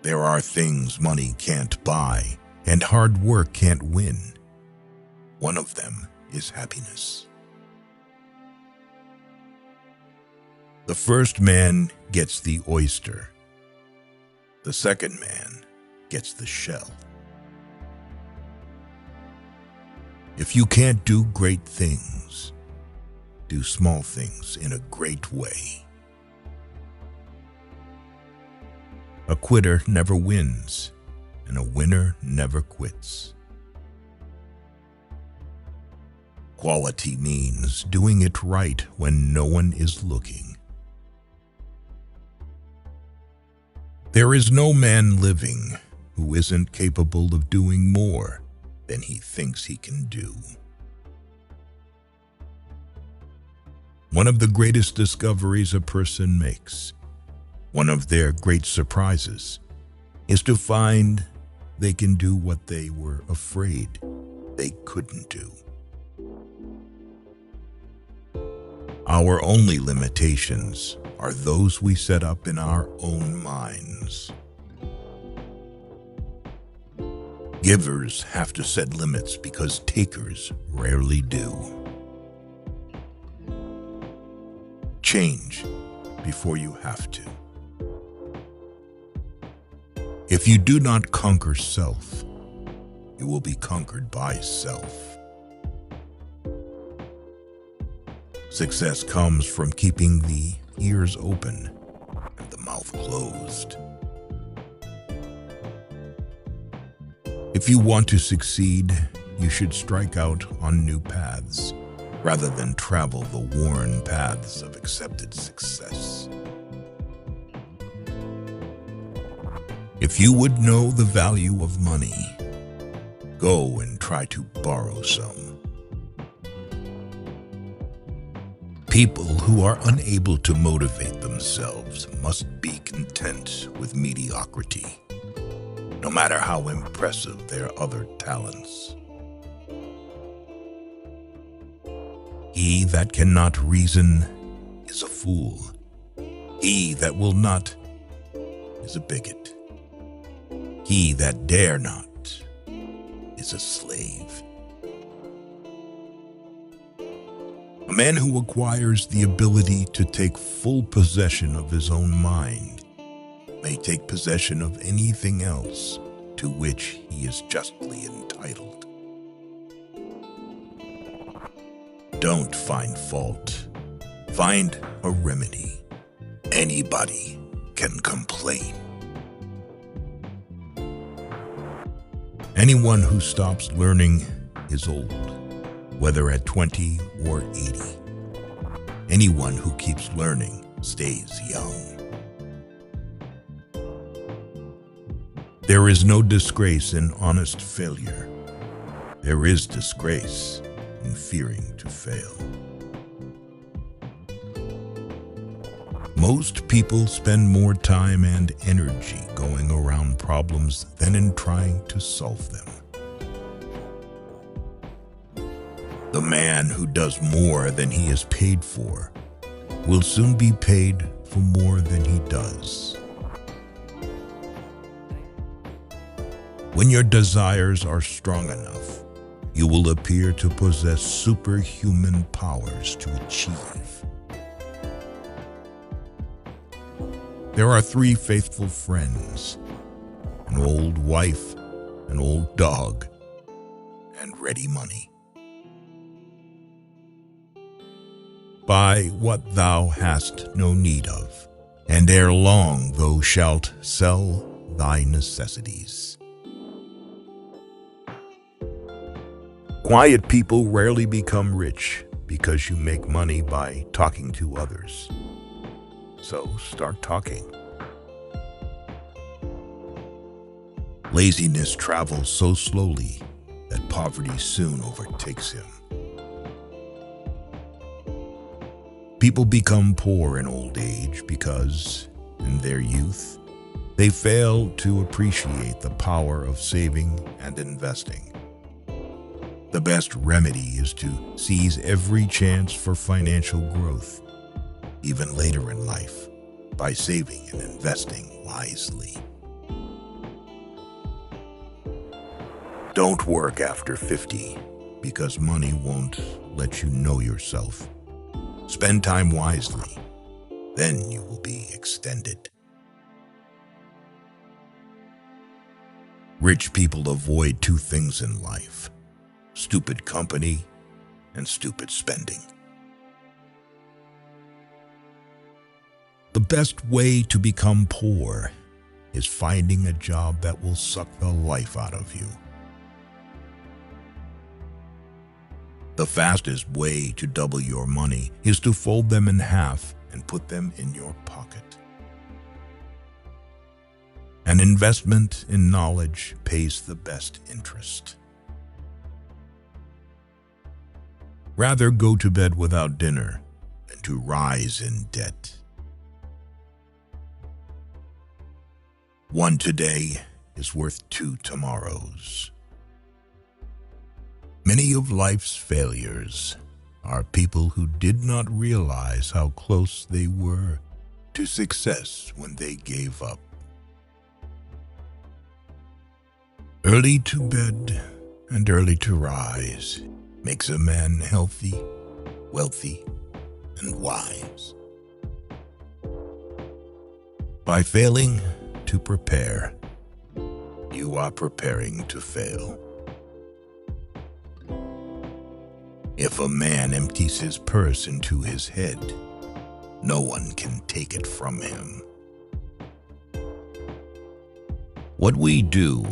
There are things money can't buy and hard work can't win. One of them is happiness. The first man gets the oyster. The second man gets the shell. If you can't do great things, do small things in a great way. A quitter never wins, and a winner never quits. Quality means doing it right when no one is looking. There is no man living who isn't capable of doing more than he thinks he can do. One of the greatest discoveries a person makes, one of their great surprises, is to find they can do what they were afraid they couldn't do. Our only limitations are those we set up in our own minds. Givers have to set limits because takers rarely do. Change before you have to. If you do not conquer self, you will be conquered by self. Success comes from keeping the ears open and the mouth closed. If you want to succeed, you should strike out on new paths rather than travel the worn paths of accepted success. If you would know the value of money, go and try to borrow some. People who are unable to motivate themselves must be content with mediocrity, no matter how impressive their other talents. He that cannot reason is a fool. He that will not is a bigot. He that dare not is a slave. A man who acquires the ability to take full possession of his own mind may take possession of anything else to which he is justly entitled. Don't find fault. Find a remedy. Anybody can complain. Anyone who stops learning is old, whether at 20 or 80. Anyone who keeps learning stays young. There is no disgrace in honest failure. There is disgrace in fearing to fail. Most people spend more time and energy going around problems than in trying to solve them. The man who does more than he is paid for will soon be paid for more than he does. When your desires are strong enough, you will appear to possess superhuman powers to achieve. There are 3 faithful friends: an old wife, an old dog, and ready money. Buy what thou hast no need of, and ere long thou shalt sell thy necessities. Quiet people rarely become rich because you make money by talking to others. So start talking. Laziness travels so slowly that poverty soon overtakes him. People become poor in old age because, in their youth, they fail to appreciate the power of saving and investing. The best remedy is to seize every chance for financial growth, even later in life, by saving and investing wisely. Don't work after 50 because money won't let you know yourself. Spend time wisely, then you will be extended. Rich people avoid two things in life: stupid company and stupid spending. The best way to become poor is finding a job that will suck the life out of you. The fastest way to double your money is to fold them in half and put them in your pocket. An investment in knowledge pays the best interest. Rather go to bed without dinner than to rise in debt. One today is worth two tomorrows. Many of life's failures are people who did not realize how close they were to success when they gave up. Early to bed and early to rise makes a man healthy, wealthy, and wise. By failing to prepare, you are preparing to fail. If a man empties his purse into his head, no one can take it from him. What we do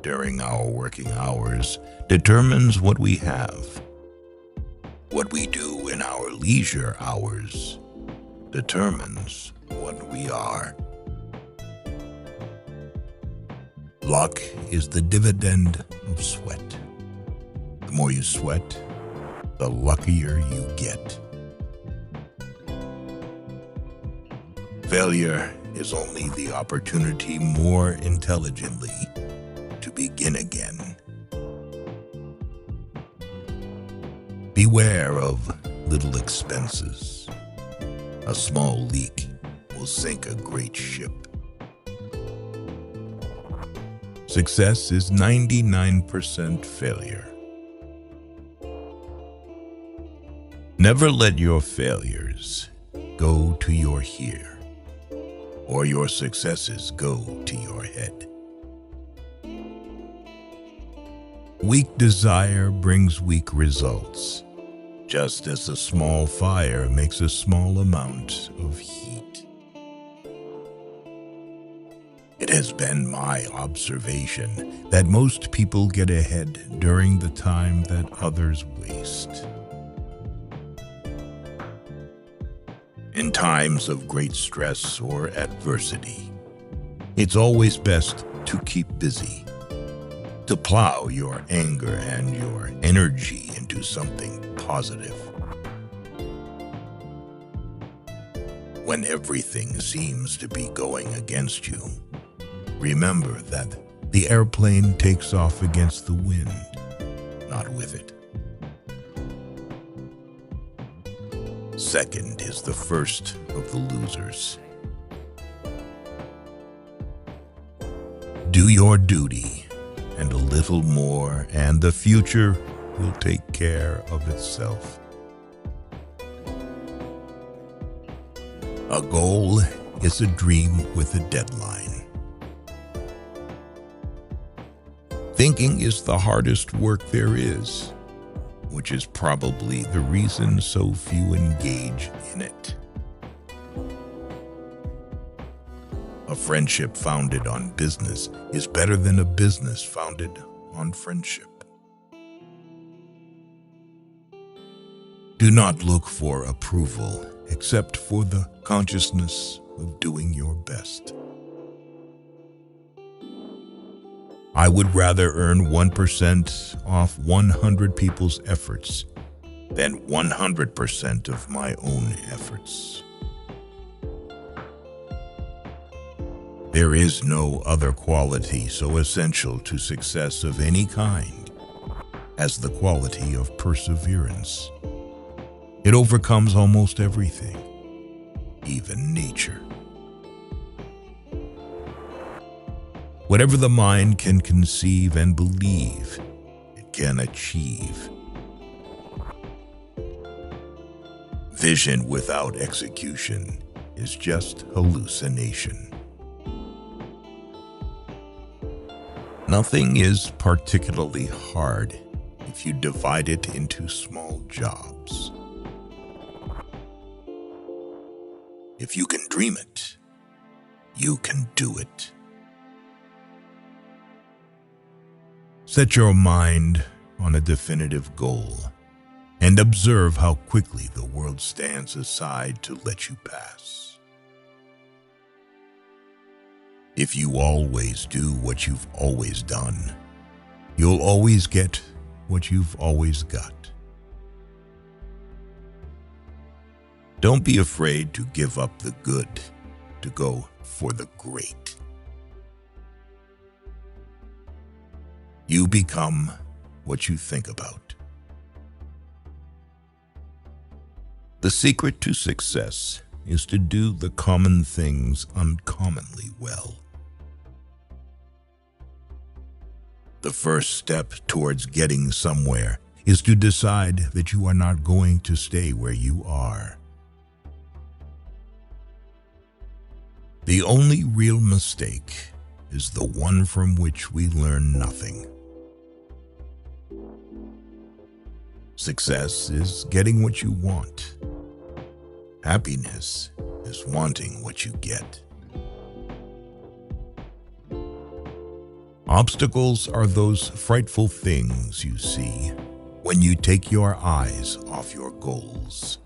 during our working hours determines what we have. What we do in our leisure hours determines what we are. Luck is the dividend of sweat. The more you sweat, the luckier you get. Failure is only the opportunity more intelligently to begin again. Beware of little expenses. A small leak will sink a great ship. Success is 99% failure. Never let your failures go to your here, or your successes go to your head. Weak desire brings weak results, just as a small fire makes a small amount of heat. It has been my observation that most people get ahead during the time that others waste. In times of great stress or adversity, it's always best to keep busy, to plow your anger and your energy into something positive. When everything seems to be going against you, remember that the airplane takes off against the wind, not with it. Second is the first of the losers. Do your duty and a little more, and the future will take care of itself. A goal is a dream with a deadline. Thinking is the hardest work there is, which is probably the reason so few engage in it. A friendship founded on business is better than a business founded on friendship. Do not look for approval except for the consciousness of doing your best. I would rather earn 1% off 100 people's efforts than 100% of my own efforts. There is no other quality so essential to success of any kind as the quality of perseverance. It overcomes almost everything, even nature. Whatever the mind can conceive and believe can achieve. Vision without execution is just hallucination. Nothing is particularly hard if you divide it into small jobs. If you can dream it, you can do it. Set your mind on a definitive goal and observe how quickly the world stands aside to let you pass. If you always do what you've always done, you'll always get what you've always got. Don't be afraid to give up the good to go for the great. You become what you think about. The secret to success is to do the common things uncommonly well. The first step towards getting somewhere is to decide that you are not going to stay where you are. The only real mistake is the one from which we learn nothing. Success is getting what you want. Happiness is wanting what you get. Obstacles are those frightful things you see when you take your eyes off your goals.